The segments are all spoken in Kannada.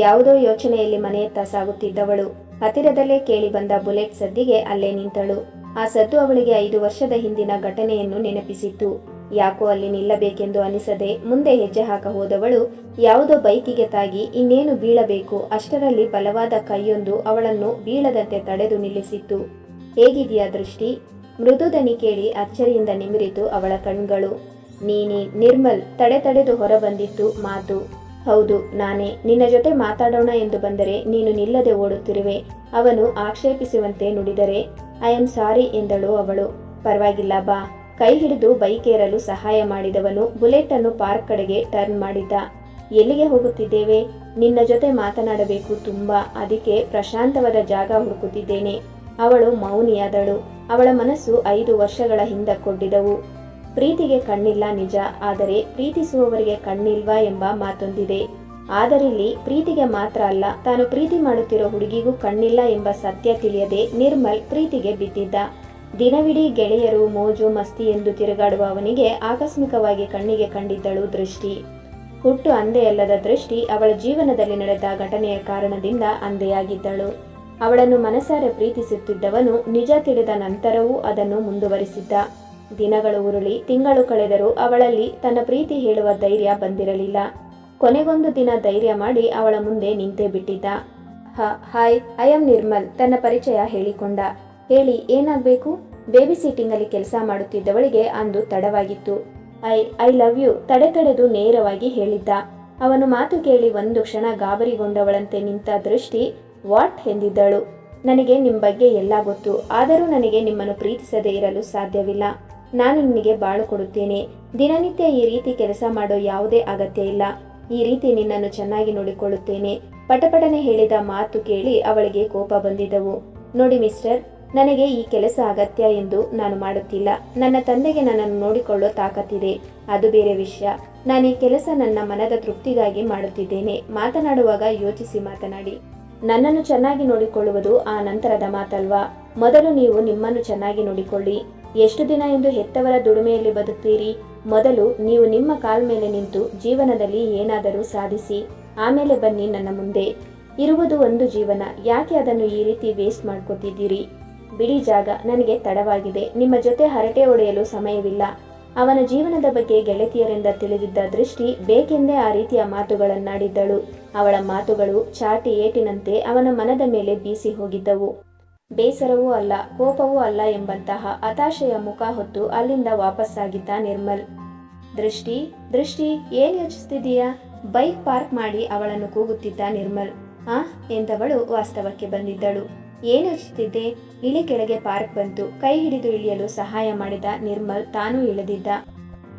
ಯಾವುದೋ ಯೋಚನೆಯಲ್ಲಿ ಮನೆಯತ್ತ ಸಾಗುತ್ತಿದ್ದವಳು ಹತ್ತಿರದಲ್ಲೇ ಕೇಳಿ ಬಂದ ಬುಲೆಟ್ ಸದ್ದಿಗೆ ಅಲ್ಲೇ ನಿಂತಳು. ಆ ಸದ್ದು ಅವಳಿಗೆ 5 ವರ್ಷದ ಹಿಂದಿನ ಘಟನೆಯನ್ನು ನೆನಪಿಸಿತ್ತು. ಯಾಕೋ ಅಲ್ಲಿ ನಿಲ್ಲಬೇಕೆಂದು ಅನಿಸದೆ ಮುಂದೆ ಹೆಜ್ಜೆ ಹಾಕ ಹೋದವಳು ಯಾವುದೋ ಬೈಕಿಗೆ ತಾಗಿ ಇನ್ನೇನು ಬೀಳಬೇಕು, ಅಷ್ಟರಲ್ಲಿ ಬಲವಾದ ಕೈಯೊಂದು ಅವಳನ್ನು ಬೀಳದಂತೆ ತಡೆದು ನಿಲ್ಲಿಸಿತ್ತು. ಹೇಗಿದೆಯಾ ದೃಷ್ಟಿ? ಮೃದು ದನಿ ಕೇಳಿ ಅಚ್ಚರಿಯಿಂದ ನಿಮಿರಿತು ಅವಳ ಕಣ್ಗಳು. ನೀನಿ ನಿರ್ಮಲ್ ತಡೆದು ಹೊರಬಂದಿತ್ತು ಮಾತು. ಹೌದು ನಾನೇ. ನಿನ್ನ ಜೊತೆ ಮಾತಾಡೋಣ ಎಂದು ಬಂದರೆ ನೀನು ನಿಲ್ಲದೆ ಓಡುತ್ತಿರುವೆ. ಅವನು ಆಕ್ಷೇಪಿಸುವಂತೆ ನುಡಿದರೆ ಐ ಆಮ್ ಸಾರಿ ಎಂದಳು ಅವಳು. ಪರವಾಗಿಲ್ಲ ಬಾ. ಕೈ ಹಿಡಿದು ಬೈಕ್ ಏರಲು ಸಹಾಯ ಮಾಡಿದವನು ಬುಲೆಟ್ ಅನ್ನು ಪಾರ್ಕ್ ಕಡೆಗೆ ಟರ್ನ್ ಮಾಡಿದ್ದ. ಎಲ್ಲಿಗೆ ಹೋಗುತ್ತಿದ್ದೇವೆ? ನಿನ್ನ ಜೊತೆ ಮಾತನಾಡಬೇಕು ತುಂಬಾ, ಅದಕ್ಕೆ ಪ್ರಶಾಂತವಾದ ಜಾಗ ಹುಡುಕುತ್ತಿದ್ದೇನೆ. ಅವಳು ಮೌನಿಯಾದಳು. ಅವಳ ಮನಸ್ಸು 5 ವರ್ಷಗಳ ಹಿಂದಕ್ಕೊಡ್ಡಿದವು. ಪ್ರೀತಿಗೆ ಕಣ್ಣಿಲ್ಲ ನಿಜ, ಆದರೆ ಪ್ರೀತಿಸುವವರಿಗೆ ಕಣ್ಣಿಲ್ವಾ ಎಂಬ ಮಾತೊಂದಿದೆ. ಆದರಿಲ್ಲಿ ಪ್ರೀತಿಗೆ ಮಾತ್ರ ಅಲ್ಲ, ತಾನು ಪ್ರೀತಿ ಮಾಡುತ್ತಿರೋ ಹುಡುಗಿಗೂ ಕಣ್ಣಿಲ್ಲ ಎಂಬ ಸತ್ಯ ತಿಳಿಯದೆ ನಿರ್ಮಲ್ ಪ್ರೀತಿಗೆ ಬಿದ್ದಿದ್ದ. ದಿನವಿಡೀ ಗೆಳೆಯರು ಮೋಜು ಮಸ್ತಿ ಎಂದು ತಿರುಗಾಡುವ ಅವನಿಗೆ ಆಕಸ್ಮಿಕವಾಗಿ ಕಣ್ಣಿಗೆ ಕಂಡಿದ್ದಳು ದೃಷ್ಟಿ. ಹುಟ್ಟು ಅಂಧೆಯಲ್ಲದ ದೃಷ್ಟಿ ಅವಳ ಜೀವನದಲ್ಲಿ ನಡೆದ ಘಟನೆಯ ಕಾರಣದಿಂದ ಅಂಧೆಯಾಗಿದ್ದಳು. ಅವಳನ್ನು ಮನಸಾರೆ ಪ್ರೀತಿಸುತ್ತಿದ್ದವನು ನಿಜ ತಿಳಿದ ನಂತರವೂ ಅದನ್ನು ಮುಂದುವರಿಸಿದ್ದ. ದಿನಗಳು ಉರುಳಿ ತಿಂಗಳು ಕಳೆದರೂ ಅವಳಲ್ಲಿ ತನ್ನ ಪ್ರೀತಿ ಹೇಳುವ ಧೈರ್ಯ ಬಂದಿರಲಿಲ್ಲ. ಕೊನೆಗೊಂದು ದಿನ ಧೈರ್ಯ ಮಾಡಿ ಅವಳ ಮುಂದೆ ನಿಂತೇ ಬಿಟ್ಟಿದ್ದ. ಹಾಯ್, ಐ ಆಮ್ ನಿರ್ಮಲ್ ತನ್ನ ಪರಿಚಯ ಹೇಳಿಕೊಂಡ. ಹೇಳಿ ಏನಾಗಬೇಕು? ಬೇಬಿ ಸಿಟ್ಟಿಂಗಲ್ಲಿ ಕೆಲಸ ಮಾಡುತ್ತಿದ್ದವಳಿಗೆ ಅಂದು ತಡವಾಗಿತ್ತು. ಐ ಲವ್ ಯು ತಡೆದು ನೇರವಾಗಿ ಹೇಳಿದ್ದ. ಅವನು ಮಾತು ಕೇಳಿ ಒಂದು ಕ್ಷಣ ಗಾಬರಿಗೊಂಡವಳಂತೆ ನಿಂತ ದೃಷ್ಟಿ ವಾಟ್ ಎಂದಿದ್ದಳು. ನನಗೆ ನಿಮ್ಮ ಬಗ್ಗೆ ಎಲ್ಲ ಗೊತ್ತು, ಆದರೂ ನನಗೆ ನಿಮ್ಮನ್ನು ಪ್ರೀತಿಸದೇ ಇರಲು ಸಾಧ್ಯವಿಲ್ಲ. ನಾನು ನಿನಗೆ ಬಾಳು ಕೊಡುತ್ತೇನೆ. ದಿನನಿತ್ಯ ಈ ರೀತಿ ಕೆಲಸ ಮಾಡೋ ಯಾವುದೇ ಅಗತ್ಯ ಇಲ್ಲ. ಈ ರೀತಿ ನಿನ್ನನ್ನು ಚೆನ್ನಾಗಿ ನೋಡಿಕೊಳ್ಳುತ್ತೇನೆ. ಪಟಪಟನೆ ಹೇಳಿದ ಮಾತು ಕೇಳಿ ಅವಳಿಗೆ ಕೋಪ ಬಂದಿದ್ದವು. ನೋಡಿ ಮಿಸ್ಟರ್, ನನಗೆ ಈ ಕೆಲಸ ಅಗತ್ಯ ಎಂದು ನಾನು ಮಾಡುತ್ತಿಲ್ಲ. ನನ್ನ ತಂದೆಗೆ ನನ್ನನ್ನು ನೋಡಿಕೊಳ್ಳೋ ತಾಕತ್ತಿದೆ, ಅದು ಬೇರೆ ವಿಷಯ. ನಾನು ಈ ಕೆಲಸ ನನ್ನ ಮನದ ತೃಪ್ತಿಗಾಗಿ ಮಾಡುತ್ತಿದ್ದೇನೆ. ಮಾತನಾಡುವಾಗ ಯೋಚಿಸಿ ಮಾತನಾಡಿ. ನನ್ನನ್ನು ಚೆನ್ನಾಗಿ ನೋಡಿಕೊಳ್ಳುವುದು ಆ ನಂತರದ ಮಾತಲ್ವಾ? ಮೊದಲು ನೀವು ನಿಮ್ಮನ್ನು ಚೆನ್ನಾಗಿ ನೋಡಿಕೊಳ್ಳಿ. ಎಷ್ಟು ದಿನ ಎಂದು ಹೆತ್ತವರ ದುಡಿಮೆಯಲ್ಲಿ ಬದುಕ್ತೀರಿ? ಮೊದಲು ನೀವು ನಿಮ್ಮ ಕಾಲ ಮೇಲೆ ನಿಂತು ಜೀವನದಲ್ಲಿ ಏನಾದರೂ ಸಾಧಿಸಿ, ಆಮೇಲೆ ಬನ್ನಿ ನನ್ನ ಮುಂದೆ. ಇರುವುದು ಒಂದು ಜೀವನ, ಯಾಕೆ ಅದನ್ನು ಈ ರೀತಿ ವೇಸ್ಟ್ ಮಾಡ್ಕೋತಿದ್ದೀರಿ? ಬಿಡಿ ಜಾಗ, ನನಗೆ ತಡವಾಗಿದೆ. ನಿಮ್ಮ ಜೊತೆ ಹರಟೆ ಹೊಡೆಯಲು ಸಮಯವಿಲ್ಲ. ಅವನ ಜೀವನದ ಬಗ್ಗೆ ಗೆಳತಿಯರಿಂದ ತಿಳಿದಿದ್ದ ದೃಷ್ಟಿ ಬೇಕೆಂದೇ ಆ ರೀತಿಯ ಮಾತುಗಳನ್ನಾಡಿದ್ದಳು. ಅವಳ ಮಾತುಗಳು ಚಾಟಿ ಏಟಿನಂತೆ ಅವನ ಮನದ ಮೇಲೆ ಬೀಸಿ ಹೋಗಿದ್ದವು. ಬೇಸರವೂ ಅಲ್ಲ, ಕೋಪವೂ ಅಲ್ಲ ಎಂಬಂತಹ ಹತಾಶೆಯ ಮುಖ ಹೊತ್ತು ಅಲ್ಲಿಂದ ವಾಪಸ್ಸಾಗಿದ್ದ ನಿರ್ಮಲ್. ದೃಷ್ಟಿ ಏನ್ ಯೋಚಿಸ್ತಿದೀಯಾ? ಬೈಕ್ ಪಾರ್ಕ್ ಮಾಡಿ ಅವಳನ್ನು ಕೂಗುತ್ತಿದ್ದ ನಿರ್ಮಲ್. ಎಂದವಳು ವಾಸ್ತವಕ್ಕೆ ಬಂದಿದ್ದಳು. ಏನು ಯೋಚಿಸ್ತಿದ್ದೆ? ಇಳಿ ಕೆಳಗೆ ಪಾರ್ಕ್ ಬಂತು. ಕೈ ಹಿಡಿದು ಇಳಿಯಲು ಸಹಾಯ ಮಾಡಿದ ನಿರ್ಮಲ್ ತಾನೂ ಇಳಿದಿದ್ದ.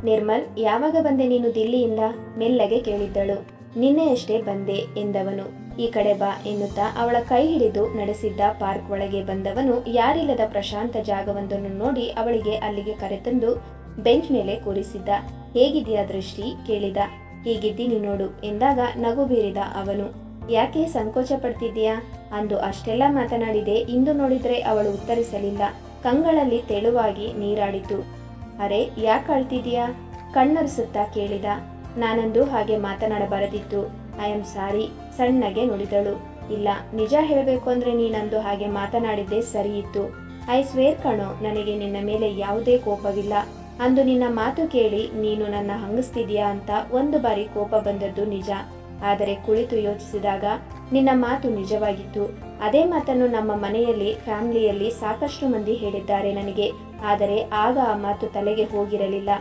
ನಿರ್ಮಲ್, ಯಾವಾಗ ಬಂದೆ ನೀನು ದಿಲ್ಲಿಯಿಂದ? ಮೆಲ್ಲಗೆ ಕೇಳಿದ್ದಳು. ನಿನ್ನೆಯಷ್ಟೇ ಬಂದೆ ಎಂದವನು. ಈ ಕಡೆ ಬಾ ಎನ್ನುತ್ತಾ ಅವಳ ಕೈ ಹಿಡಿದು ನಡೆಸಿದ್ದ. ಪಾರ್ಕ್ ಒಳಗೆ ಬಂದವನು ಯಾರಿಲ್ಲದ ಪ್ರಶಾಂತ ಜಾಗವೊಂದನ್ನು ನೋಡಿ ಅವಳಿಗೆ ಅಲ್ಲಿಗೆ ಕರೆತಂದು ಬೆಂಚ್ ಮೇಲೆ ಕೂರಿಸಿದ್ದ. ಹೇಗಿದೆಯಾ ದೃಷ್ಟಿ ಕೇಳಿದ. ಹೀಗಿದ್ದೀನಿ ನೋಡು ಎಂದಾಗ ನಗು ಬೀರಿದ ಅವನು. ಯಾಕೆ ಸಂಕೋಚ ಪಡ್ತಿದ್ದೀಯಾ? ಅಂದು ಅಷ್ಟೆಲ್ಲ ಮಾತನಾಡಿದೆ, ಇಂದು ನೋಡಿದ್ರೆ ಅವಳು ಉತ್ತರಿಸಲಿಲ್ಲ. ಕಂಗಳಲ್ಲಿ ತೆಳುವಾಗಿ ನೀರಾಡಿತು. ಅರೆ, ಯಾಕೆ ಅಳ್ತಿದೀಯಾ? ಕಣ್ಣೊರೆಸುತ್ತಾ ಕೇಳಿದ. ನಾನಂದು ಹಾಗೆ ಮಾತನಾಡಬಾರದಿತ್ತು. ಐ ಆಮ್ ಸಾರಿ ಸಣ್ಣಗೆ ನುಡಿದಳು. ಇಲ್ಲ, ನಿಜ ಹೇಳಬೇಕು ಅಂದ್ರೆ ನೀನಂದು ಹಾಗೆ ಮಾತನಾಡಿದ್ದೆ ಸರಿ ಇತ್ತು. ಐ ಸ್ವೇರ್ ಕಣೋ, ನನಗೆ ನಿನ್ನ ಮೇಲೆ ಯಾವುದೇ ಕೋಪವಿಲ್ಲ. ಅಂದು ನಿನ್ನ ಮಾತು ಕೇಳಿ ನೀನು ನನ್ನ ಹಂಗಿಸ್ತಿದ್ಯಾ ಅಂತ ಒಂದು ಬಾರಿ ಕೋಪ ಬಂದದ್ದು ನಿಜ. ಆದರೆ ಕುಳಿತು ಯೋಚಿಸಿದಾಗ ನಿನ್ನ ಮಾತು ನಿಜವಾಗಿತ್ತು. ಅದೇ ಮಾತನ್ನು ನಮ್ಮ ಮನೆಯಲ್ಲಿ ಫ್ಯಾಮಿಲಿಯಲ್ಲಿ ಸಾಕಷ್ಟು ಮಂದಿ ಹೇಳಿದ್ದಾರೆ ನನಗೆ. ಆದರೆ ಆಗ ಆ ಮಾತು ತಲೆಗೆ ಹೋಗಿರಲಿಲ್ಲ.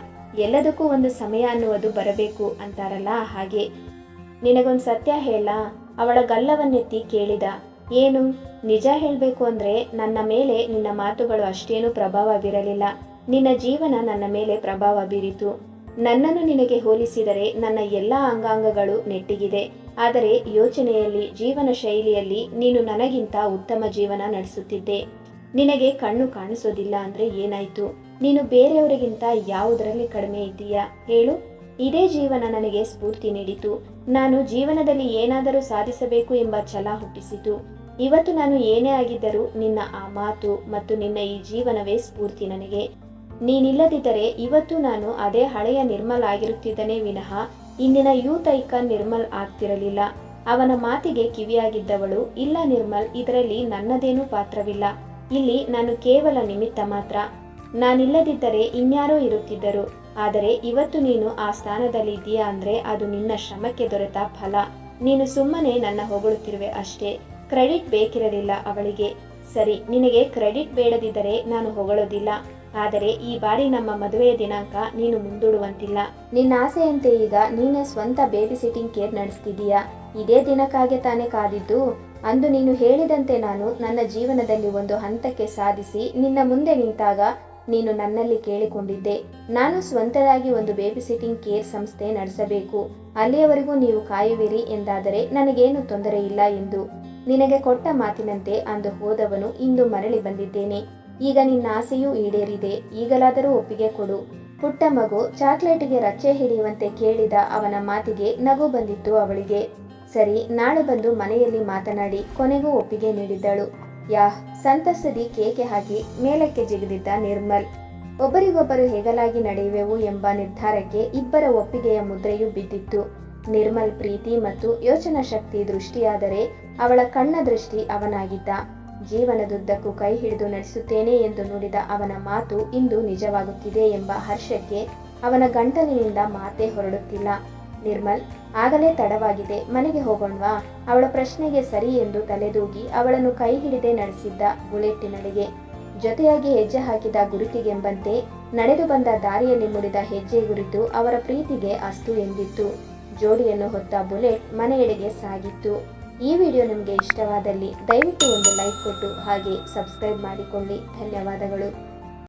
ಎಲ್ಲದಕ್ಕೂ ಒಂದು ಸಮಯ ಅನ್ನುವುದು ಬರಬೇಕು ಅಂತಾರಲ್ಲ, ಹಾಗೆ. ನಿನಗೊಂದು ಸತ್ಯ ಹೇಳ? ಅವಳ ಗಲ್ಲವನ್ನೆತ್ತಿ ಕೇಳಿದ. ಏನು? ನಿಜ ಹೇಳಬೇಕು ಅಂದ್ರೆ ನನ್ನ ಮೇಲೆ ನಿನ್ನ ಮಾತುಗಳು ಅಷ್ಟೇನೂ ಪ್ರಭಾವ ಬೀರಲಿಲ್ಲ. ನಿನ್ನ ಜೀವನ ನನ್ನ ಮೇಲೆ ಪ್ರಭಾವ ಬೀರಿತು. ನನ್ನನ್ನು ನಿನಗೆ ಹೋಲಿಸಿದರೆ ನನ್ನ ಎಲ್ಲ ಅಂಗಾಂಗಗಳು ನೆಟ್ಟಿಗಿದೆ. ಆದರೆ ಯೋಚನೆಯಲ್ಲಿ, ಜೀವನ ಶೈಲಿಯಲ್ಲಿ ನೀನು ನನಗಿಂತ ಉತ್ತಮ ಜೀವನ ನಡೆಸುತ್ತಿದ್ದೆ. ನಿನಗೆ ಕಣ್ಣು ಕಾಣಿಸೋದಿಲ್ಲ ಅಂದ್ರೆ ಏನಾಯ್ತು? ನೀನು ಬೇರೆಯವರಿಗಿಂತ ಯಾವುದರಲ್ಲಿ ಕಡಿಮೆ ಇದ್ದೀಯಾ ಹೇಳು? ಇದೇ ಜೀವನ ನನಗೆ ಸ್ಫೂರ್ತಿ ನೀಡಿತು. ನಾನು ಜೀವನದಲ್ಲಿ ಏನಾದರೂ ಸಾಧಿಸಬೇಕು ಎಂಬ ಛಲ ಹುಟ್ಟಿಸಿತು. ಇವತ್ತು ನಾನು ಏನೇ ಆಗಿದ್ದರೂ ನಿನ್ನ ಆ ಮಾತು ಮತ್ತು ನಿನ್ನ ಈ ಜೀವನವೇ ಸ್ಫೂರ್ತಿ ನನಗೆ. ನೀನಿಲ್ಲದಿದ್ದರೆ ಇವತ್ತು ನಾನು ಅದೇ ಹಳೆಯ ನಿರ್ಮಲ್ ಆಗಿರುತ್ತಿದ್ದನೇ ವಿನಃ ಇಂದಿನ ಯೂತ್ ಐಕಾನ್ ನಿರ್ಮಲ್ ಆಗ್ತಿರಲಿಲ್ಲ. ಅವನ ಮಾತಿಗೆ ಕಿವಿಯಾಗಿದ್ದವಳು, ಇಲ್ಲ ನಿರ್ಮಲ್, ಇದರಲ್ಲಿ ನನ್ನದೇನೂ ಪಾತ್ರವಿಲ್ಲ. ಇಲ್ಲಿ ನಾನು ಕೇವಲ ನಿಮಿತ್ತ ಮಾತ್ರ. ನಾನಿಲ್ಲದಿದ್ದರೆ ಇನ್ಯಾರೋ ಇರುತ್ತಿದ್ದರು. ಆದರೆ ಇವತ್ತು ನೀನು ಆ ಸ್ಥಾನದಲ್ಲಿ ಇದೆಯಾ ಅಂದ್ರೆ ಅದು ನಿನ್ನ ಶ್ರಮಕ್ಕೆ ದೊರೆತ ಫಲ. ನೀನು ಸುಮ್ಮನೆ ನನ್ನ ಹೊಗಳುತ್ತಿರುವೆ ಅಷ್ಟೇ. ಕ್ರೆಡಿಟ್ ಬೇಕಿರಲಿಲ್ಲ ಅವಳಿಗೆ. ಸರಿ, ನಿನಗೆ ಕ್ರೆಡಿಟ್ ಬೇಡದಿದ್ದರೆ ನಾನು ಹೊಗಳೋದಿಲ್ಲ. ಆದರೆ ಈ ಬಾರಿ ನಮ್ಮ ಮದುವೆಯ ದಿನಾಂಕ ನೀನು ಮುಂದೂಡುವಂತಿಲ್ಲ. ನಿನ್ನ ಆಸೆಯಂತೆ ಈಗ ನೀನೇ ಸ್ವಂತ ಬೇಬಿ ಸಿಟ್ಟಿಂಗ್ ಕೇರ್ ನಡೆಸ್ತಿದೀಯಾ. ಇದೇ ದಿನಕ್ಕಾಗೆ ತಾನೇ ಕಾದಿದ್ದು. ಅಂದು ನೀನು ಹೇಳಿದಂತೆ ನಾನು ನನ್ನ ಜೀವನದಲ್ಲಿ ಒಂದು ಹಂತಕ್ಕೆ ಸಾಧಿಸಿ ನಿನ್ನ ಮುಂದೆ ನಿಂತಾಗ ನೀನು ನನ್ನಲ್ಲಿ ಕೇಳಿಕೊಂಡಿದ್ದೆ, ನಾನು ಸ್ವಂತದಾಗಿ ಒಂದು ಬೇಬಿ ಸಿಟ್ಟಿಂಗ್ ಕೇರ್ ಸಂಸ್ಥೆ ನಡೆಸಬೇಕು, ಅಲ್ಲಿಯವರೆಗೂ ನೀವು ಕಾಯುವಿರಿ ಎಂದಾದರೆ ನನಗೇನು ತೊಂದರೆ ಇಲ್ಲ ಎಂದು ನಿನಗೆ ಕೊಟ್ಟ ಮಾತಿನಂತೆ ಅಂದು ಹೋದವನು ಇಂದು ಮರಳಿ ಬಂದಿದ್ದೇನೆ. ಈಗ ನಿನ್ನ ಆಸೆಯೂ ಈಡೇರಿದೆ. ಈಗಲಾದರೂ ಒಪ್ಪಿಗೆ ಕೊಡು. ಪುಟ್ಟ ಮಗು ಚಾಕ್ಲೇಟಿಗೆ ರಚ್ಚೆ ಹಿಡಿಯುವಂತೆ ಕೇಳಿದ ಅವನ ಮಾತಿಗೆ ನಗು ಬಂದಿತ್ತು ಅವಳಿಗೆ. ಸರಿ, ನಾಳೆ ಬಂದು ಮನೆಯಲ್ಲಿ ಮಾತನಾಡಿ ಕೊನೆಗೂ ಒಪ್ಪಿಗೆ ನೀಡಿದ್ದಳು. ಸಂತಸದಿ ಕೇಕೆ ಹಾಕಿ ಮೇಲಕ್ಕೆ ಜಿಗಿದಿದ್ದ ನಿರ್ಮಲ್. ಒಬ್ಬರಿಗೊಬ್ಬರು ಹೇಗಲಾಗಿ ನಡೆಯುವೆವು ಎಂಬ ನಿರ್ಧಾರಕ್ಕೆ ಇಬ್ಬರ ಒಪ್ಪಿಗೆಯ ಮುದ್ರೆಯೂ ಬಿದ್ದಿತ್ತು. ನಿರ್ಮಲ್ ಪ್ರೀತಿ ಮತ್ತು ಯೋಚನಾ ಶಕ್ತಿ ದೃಷ್ಟಿಯಾದರೆ ಅವಳ ಕಣ್ಣ ದೃಷ್ಟಿ ಅವನಾಗಿದ್ದ. ಜೀವನದುದ್ದಕ್ಕೂ ಕೈ ಹಿಡಿದು ನಡೆಸುತ್ತೇನೆ ಎಂದು ನುಡಿದ ಅವನ ಮಾತು ಇಂದು ನಿಜವಾಗುತ್ತಿದೆ ಎಂಬ ಹರ್ಷಕ್ಕೆ ಅವನ ಗಂಟಲಿನಿಂದ ಮಾತೇ ಹೊರಡುತ್ತಿಲ್ಲ. ನಿರ್ಮಲ್, ಆಗಲೇ ತಡವಾಗಿದೆ, ಮನೆಗೆ ಹೋಗೋಣವಾ? ಅವಳ ಪ್ರಶ್ನೆಗೆ ಸರಿ ಎಂದು ತಲೆದೂಗಿ ಅವಳನ್ನು ಕೈ ಹಿಡಿದೇ ನಡೆಸಿದ್ದ ಬುಲೆಟ್ಟಿನಡೆಗೆ. ಜೊತೆಯಾಗಿ ಹೆಜ್ಜೆ ಹಾಕಿದ ಗುರುತಿಗೆಂಬಂತೆ ನಡೆದು ಬಂದ ದಾರಿಯಲ್ಲಿ ಮುಡಿದ ಹೆಜ್ಜೆ ಗುರಿತು ಅವರ ಪ್ರೀತಿಗೆ ಅಸ್ತು ಎಂದಿತ್ತು. ಜೋಡಿಯನ್ನು ಹೊತ್ತ ಬುಲೆಟ್ ಮನೆಯೆಡೆಗೆ ಸಾಗಿತ್ತು. ಈ ವಿಡಿಯೋ ನಿಮಗೆ ಇಷ್ಟವಾದಲ್ಲಿ ದಯವಿಟ್ಟು ಒಂದು ಲೈಕ್ ಕೊಟ್ಟು ಹಾಗೆ ಸಬ್ಸ್ಕ್ರೈಬ್ ಮಾಡಿಕೊಳ್ಳಿ. ಧನ್ಯವಾದಗಳು.